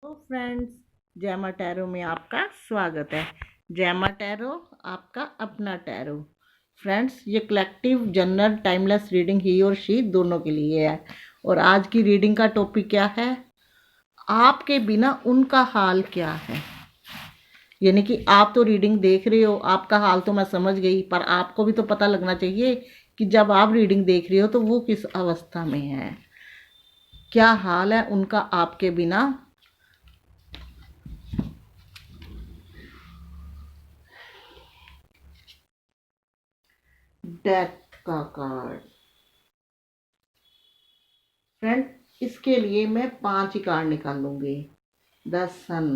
तो फ्रेंड्स, जैमा टैरो में आपका स्वागत है। जैमा टैरो आपका अपना टैरो। फ्रेंड्स, ये कलेक्टिव जनरल टाइमलेस रीडिंग ही और शी दोनों के लिए है। और आज की रीडिंग का टॉपिक क्या है? आपके बिना उनका हाल क्या है। यानी कि आप तो रीडिंग देख रहे हो, आपका हाल तो मैं समझ गई, पर आपको भी तो पता लगना चाहिए कि जब आप रीडिंग देख रहे हो तो वो किस अवस्था में है, क्या हाल है उनका आपके बिना। डेथ का कार्ड। फ्रेंड, इसके लिए मैं 5 ही कार्ड निकालूंगी। The sun,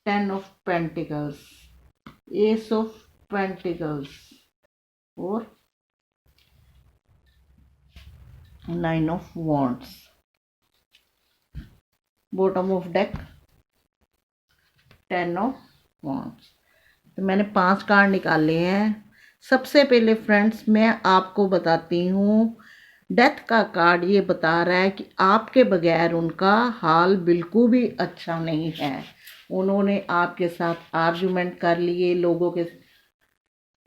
10 of pentacles, ace of pentacles और 9 of wands. Bottom of deck 10 of wands. तो मैंने 5 कार्ड निकाले हैं। सबसे पहले फ्रेंड्स, मैं आपको बताती हूँ, डेथ का कार्ड ये बता रहा है कि आपके बगैर उनका हाल बिल्कुल भी अच्छा नहीं है। उन्होंने आपके साथ आर्गुमेंट कर लिए, लोगों के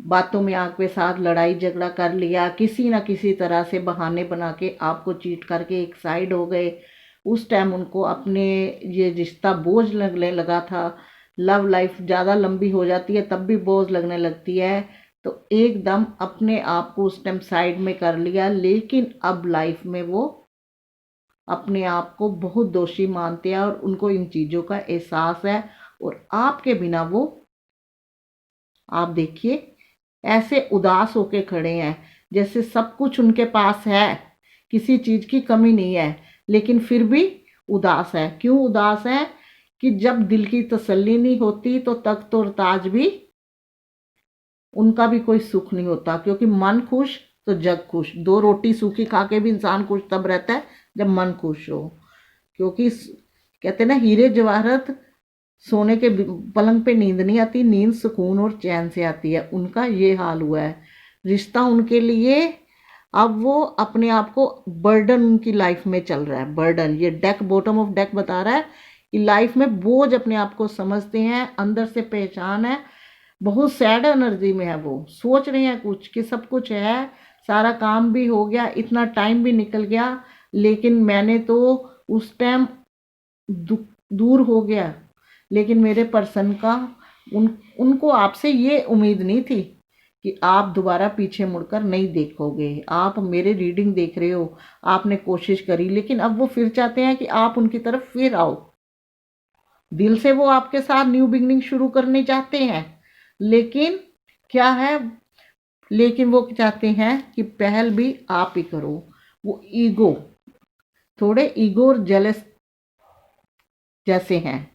बातों में आपके साथ लड़ाई झगड़ा कर लिया, किसी ना किसी तरह से बहाने बना के आपको चीट करके एक साइड हो गए। उस टाइम उनको अपने ये रिश्ता बोझ लगने लगा था। लव लाइफ ज़्यादा लंबी हो जाती है तब भी बोझ लगने लगती है। तो एकदम अपने आप को उस टाइम साइड में कर लिया, लेकिन अब लाइफ में वो अपने आप को बहुत दोषी मानते हैं और उनको इन चीज़ों का एहसास है। और आपके बिना वो, आप देखिए, ऐसे उदास होके खड़े हैं जैसे सब कुछ उनके पास है, किसी चीज़ की कमी नहीं है, लेकिन फिर भी उदास है। क्यों उदास है? कि जब दिल की तसल्ली नहीं होती तो तख्त और ताज भी, उनका भी कोई सुख नहीं होता। क्योंकि मन खुश तो जग खुश। 2 रोटी सूखी खा के भी इंसान खुश तब रहता है जब मन खुश हो। क्योंकि कहते हैं ना, हीरे जवाहरत सोने के पलंग पे नींद नहीं आती, नींद सुकून और चैन से आती है। उनका ये हाल हुआ है। रिश्ता उनके लिए, अब वो अपने आप को बर्डन उनकी लाइफ में चल रहा है। बर्डन, ये डेक, बॉटम ऑफ डेक बता रहा है कि लाइफ में बोझ अपने आप को समझते हैं, अंदर से पहचान है। बहुत सैड एनर्जी में है। वो सोच रहे हैं कुछ कि सब कुछ है, सारा काम भी हो गया, इतना टाइम भी निकल गया, लेकिन मैंने तो उस टाइम दूर हो गया, लेकिन मेरे पर्सन का उनको आपसे ये उम्मीद नहीं थी कि आप दोबारा पीछे मुड़कर नहीं देखोगे। आप मेरे रीडिंग देख रहे हो, आपने कोशिश करी, लेकिन अब वो फिर चाहते हैं कि आप उनकी तरफ फिर आओ। दिल से वो आपके साथ न्यू बिगनिंग शुरू करने चाहते हैं, लेकिन क्या है, लेकिन वो चाहते हैं कि पहल भी आप ही करो। वो ईगो, थोड़े ईगो और जेलस जैसे हैं।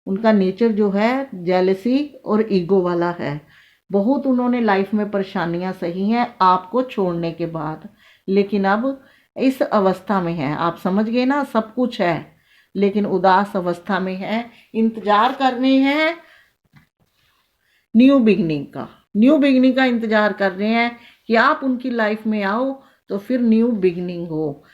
उनका नेचर जो है जेलसी और ईगो वाला है। बहुत उन्होंने लाइफ में परेशानियां सही हैं आपको छोड़ने के बाद, लेकिन अब इस अवस्था में है। आप समझ गए ना, सब कुछ है लेकिन उदास अवस्था में है। इंतजार करने हैं न्यू बिगनिंग का। न्यू बिगनिंग का इंतजार कर रहे हैं कि आप उनकी लाइफ में आओ तो फिर न्यू बिगनिंग हो।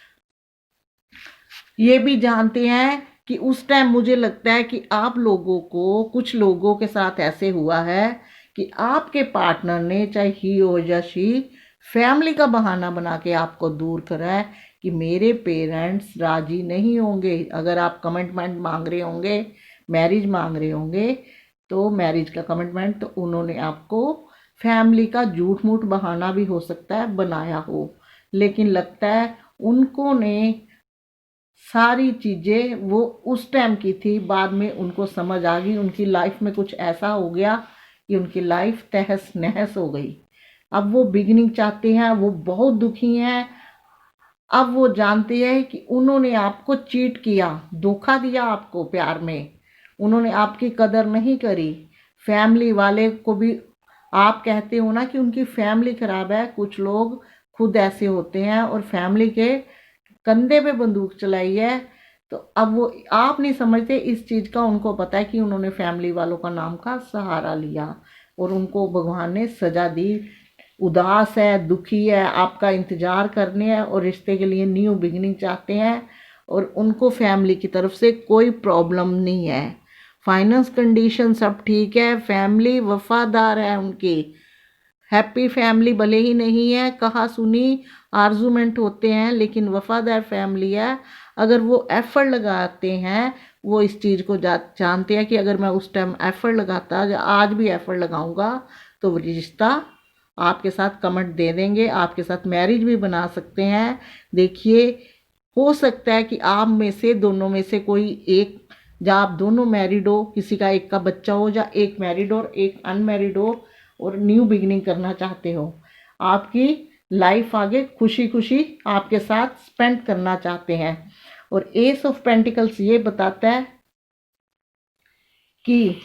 ये भी जानते हैं कि उस टाइम मुझे लगता है कि आप लोगों को, कुछ लोगों के साथ ऐसे हुआ है कि आपके पार्टनर ने, चाहे ही हो या शी, फैमिली का बहाना बना के आपको दूर करा है कि मेरे पेरेंट्स राजी नहीं होंगे। अगर आप कमिटमेंट मांग रहे होंगे, मैरिज मांग रहे होंगे, तो मैरिज का कमिटमेंट, तो उन्होंने आपको फैमिली का झूठ मूठ बहाना भी हो सकता है बनाया हो, लेकिन लगता है उनको ने सारी चीज़ें वो उस टाइम की थी, बाद में उनको समझ आ गई। उनकी लाइफ में कुछ ऐसा हो गया कि उनकी लाइफ तहस नहस हो गई। अब वो बिगनिंग चाहते हैं, वो बहुत दुखी हैं। अब वो जानते हैं कि उन्होंने आपको चीट किया, धोखा दिया आपको प्यार में। उन्होंने आपकी कदर नहीं करी। फैमिली वाले को भी, आप कहते हो ना कि उनकी फैमिली खराब है, कुछ लोग खुद ऐसे होते हैं और फैमिली के कंधे पे बंदूक चलाई है। तो अब वो, आप नहीं समझते इस चीज़ का, उनको पता है कि उन्होंने फैमिली वालों का नाम का सहारा लिया और उनको भगवान ने सजा दी। उदास है, दुखी है, आपका इंतज़ार करने हैं और रिश्ते के लिए न्यू बिगिनिंग चाहते हैं, और उनको फैमिली की तरफ से कोई प्रॉब्लम नहीं है। फाइनेंस कंडीशन सब ठीक है, फैमिली वफादार है उनकी, हैप्पी फैमिली भले ही नहीं है, कहा सुनी आर्जूमेंट होते हैं, लेकिन वफादार फैमिली है। अगर वो एफर्ट लगाते हैं, वो इस चीज़ को जानते हैं कि अगर मैं उस टाइम एफर्ट लगाता या आज भी एफर्ट लगाऊंगा तो वो रिश्ता आपके साथ कमिट दे देंगे, आपके साथ मैरिज भी बना सकते हैं। देखिए, हो सकता है कि आप में से दोनों में से कोई एक, या आप दोनों मैरिड हो, किसी का एक का बच्चा हो, या एक मैरिड और एक अनमैरिड हो और न्यू बिगिनिंग करना चाहते हो, आपकी लाइफ आगे खुशी खुशी आपके साथ स्पेंड करना चाहते हैं। और एस ऑफ पेंटिकल्स ये बताता है कि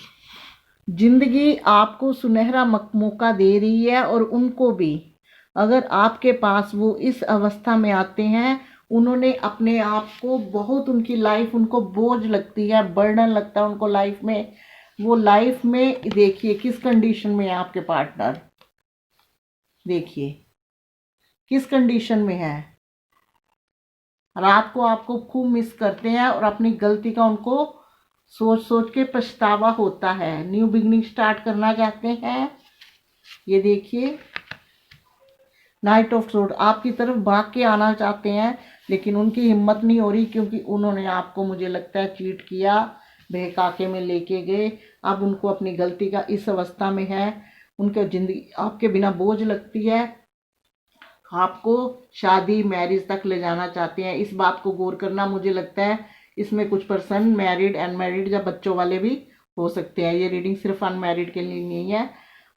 जिंदगी आपको सुनहरा मौका दे रही है, और उनको भी, अगर आपके पास वो इस अवस्था में आते हैं, उन्होंने अपने आप को बहुत, उनकी लाइफ उनको बोझ लगती है, बर्डन लगता है उनको लाइफ में। वो लाइफ में देखिए किस कंडीशन में है आपके पार्टनर, देखिए किस कंडीशन में है। रात को आपको खूब मिस करते हैं और अपनी गलती का उनको सोच सोच के पछतावा होता है, न्यू बिगनिंग स्टार्ट करना चाहते हैं। ये देखिए नाइट ऑफ सोर्ड आपकी तरफ भाग के आना चाहते हैं, लेकिन उनकी हिम्मत नहीं हो रही, क्योंकि उन्होंने आपको, मुझे लगता है, चीट किया, बहकाके में लेके गए। अब उनको अपनी गलती का इस अवस्था में है, उनके जिंदगी आपके बिना बोझ लगती है, आपको शादी मैरिज तक ले जाना चाहते हैं। इस बात को गौर करना, मुझे लगता है इसमें कुछ पर्सन मैरिड, अनमैरिड या बच्चों वाले भी हो सकते हैं। ये रीडिंग सिर्फ अनमैरिड के लिए नहीं है।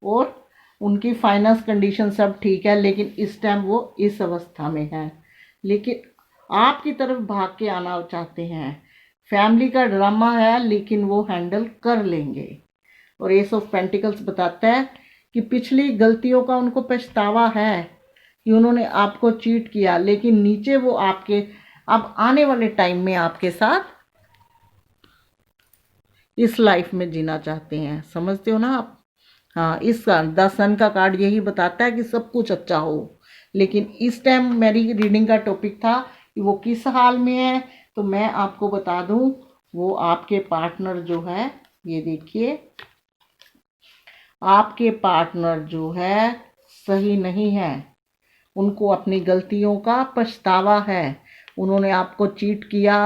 और उनकी फाइनेंस कंडीशन सब ठीक है, लेकिन इस टाइम वो इस अवस्था में है, लेकिन आपकी तरफ भाग के आना चाहते हैं। फैमिली का ड्रामा है, लेकिन वो हैंडल कर लेंगे। और एस ऑफ पेंटिकल्स बताता है कि पिछली गलतियों का उनको पछतावा है कि उन्होंने आपको चीट किया, लेकिन नीचे वो आपके अब आने वाले टाइम में आपके साथ इस लाइफ में जीना चाहते हैं। समझते हो ना आप? हाँ, इस द सन का कार्ड यही बताता है कि सब कुछ अच्छा हो, लेकिन इस टाइम मेरी रीडिंग का टॉपिक था कि वो किस हाल में है। तो मैं आपको बता दूं, वो आपके पार्टनर जो है, ये देखिए, आपके पार्टनर जो है सही नहीं है, उनको अपनी गलतियों का पछतावा है। उन्होंने आपको चीट किया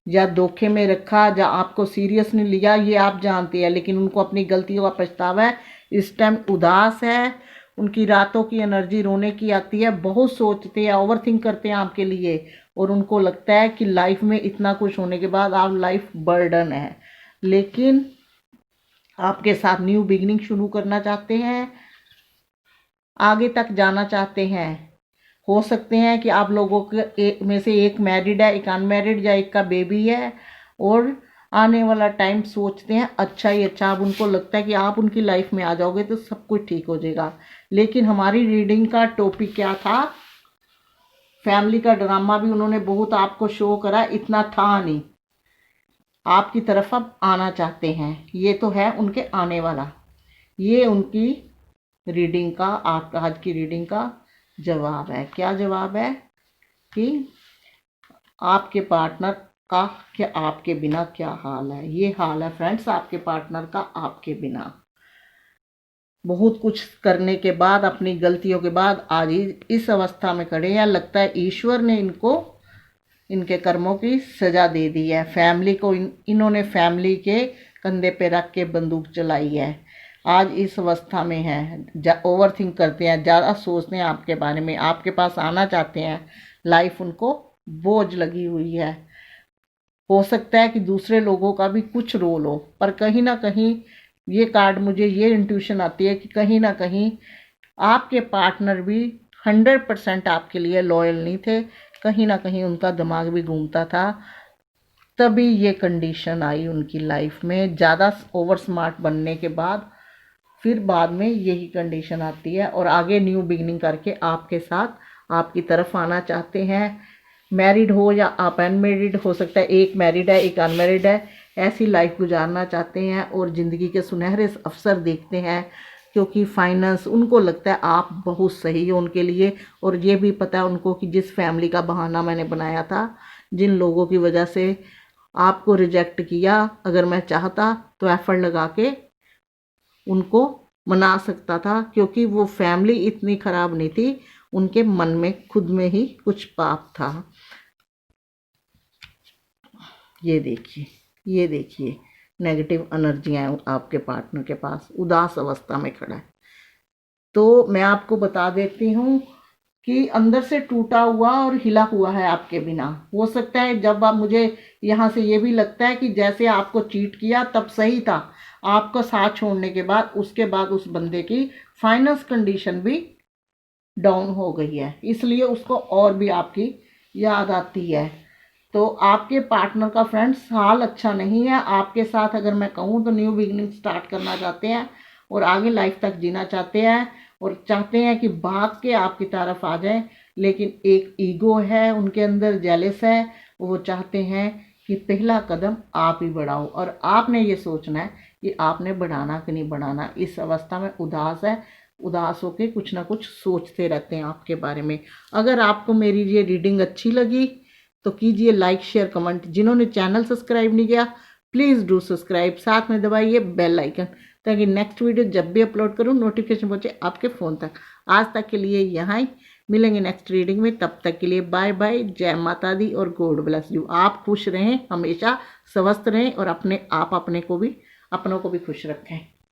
या धोखे में रखा, या आपको सीरियस नहीं लिया, ये आप जानते हैं, लेकिन उनको अपनी गलतियों का पछतावा है। इस टाइम उदास है, उनकी रातों की एनर्जी रोने की आती है, बहुत सोचते हैं, ओवरथिंक करते हैं आपके लिए, और उनको लगता है कि लाइफ में इतना कुछ होने के बाद आप लाइफ बर्डन है, लेकिन आपके साथ न्यू बिगिनिंग शुरू करना चाहते हैं, आगे तक जाना चाहते हैं। हो सकते हैं कि आप लोगों के में से एक मैरिड है, एक अनमैरिड, या एक का बेबी है, और आने वाला टाइम सोचते हैं अच्छा ही अच्छा। अब उनको लगता है कि आप उनकी लाइफ में आ जाओगे तो सब कुछ ठीक हो जाएगा। लेकिन हमारी रीडिंग का टॉपिक क्या था? फैमिली का ड्रामा भी उन्होंने बहुत आपको शो करा, इतना था नहीं, आपकी तरफ अब आना चाहते हैं। ये तो है उनके आने वाला। ये उनकी रीडिंग का, आपका आज की रीडिंग का जवाब है। क्या जवाब है? कि आपके पार्टनर का कि आपके बिना क्या हाल है। ये हाल है फ्रेंड्स आपके पार्टनर का आपके बिना। बहुत कुछ करने के बाद, अपनी गलतियों के बाद आज ही इस अवस्था में खड़े हैं। लगता है ईश्वर ने इनको इनके कर्मों की सज़ा दे दी है। फैमिली को इन्होंने फैमिली के कंधे पे रख के बंदूक चलाई है। आज इस अवस्था में है, ओवर थिंक करते हैं, ज़्यादा सोचते हैं आपके बारे में, आपके पास आना चाहते हैं, लाइफ उनको बोझ लगी हुई है। हो सकता है कि दूसरे लोगों का भी कुछ रोल हो, पर कहीं ना कहीं ये कार्ड, मुझे ये इंट्यूशन आती है कि कहीं ना कहीं आपके पार्टनर भी 100% आपके लिए लॉयल नहीं थे, कहीं ना कहीं उनका दिमाग भी घूमता था, तभी ये कंडीशन आई उनकी लाइफ में। ज़्यादा ओवर स्मार्ट बनने के बाद फिर बाद में यही कंडीशन आती है, और आगे न्यू बिगिनिंग करके आपके साथ आपकी तरफ आना चाहते हैं। मैरिड हो या आप अनमेरिड, हो सकता है एक मैरिड है एक अनमेरिड है, ऐसी लाइफ गुजारना चाहते हैं और ज़िंदगी के सुनहरे अवसर देखते हैं। क्योंकि फाइनेंस उनको लगता है आप बहुत सही हो उनके लिए, और ये भी पता है उनको कि जिस फैमिली का बहाना मैंने बनाया था, जिन लोगों की वजह से आपको रिजेक्ट किया, अगर मैं चाहता तो एफर्ट लगा के उनको मना सकता था, क्योंकि वो फैमिली इतनी ख़राब नहीं थी, उनके मन में खुद में ही कुछ पाप था। ये देखिए, ये देखिए, नेगेटिव एनर्जियाँ हैं आपके पार्टनर के पास, उदास अवस्था में खड़ा है। तो मैं आपको बता देती हूँ कि अंदर से टूटा हुआ और हिला हुआ है आपके बिना। हो सकता है जब आप, मुझे यहाँ से ये भी लगता है कि जैसे आपको चीट किया तब सही था, आपका साथ छोड़ने के बाद उसके बाद उस बंदे की फाइनेंस कंडीशन भी डाउन हो गई है, इसलिए उसको और भी आपकी याद आती है। तो आपके पार्टनर का फ्रेंड्स हाल अच्छा नहीं है आपके साथ। अगर मैं कहूँ तो न्यू बिगनिंग स्टार्ट करना चाहते हैं और आगे लाइफ तक जीना चाहते हैं, और चाहते हैं कि भाग के आपकी तरफ आ जाएं, लेकिन एक ईगो है उनके अंदर, जेलस है, वो चाहते हैं कि पहला कदम आप ही बढ़ाओ, और आपने ये सोचना है कि आपने बढ़ाना कि नहीं बढ़ाना। इस अवस्था में उदास है, उदास होकर कुछ ना कुछ सोचते रहते हैं आपके बारे में। अगर आपको मेरी ये रीडिंग अच्छी लगी तो कीजिए लाइक, शेयर, कमेंट। जिन्होंने चैनल सब्सक्राइब नहीं किया प्लीज़ डू सब्सक्राइब, साथ में दबाइए बेल आइकन, ताकि नेक्स्ट वीडियो जब भी अपलोड करूं नोटिफिकेशन पहुंचे आपके फ़ोन तक। आज तक के लिए यहाँ ही मिलेंगे नेक्स्ट रीडिंग में, तब तक के लिए बाय बाय, जय माता दी और गॉड ब्लेस यू। आप खुश रहें, हमेशा स्वस्थ रहें, और अपने को भी खुश रखें।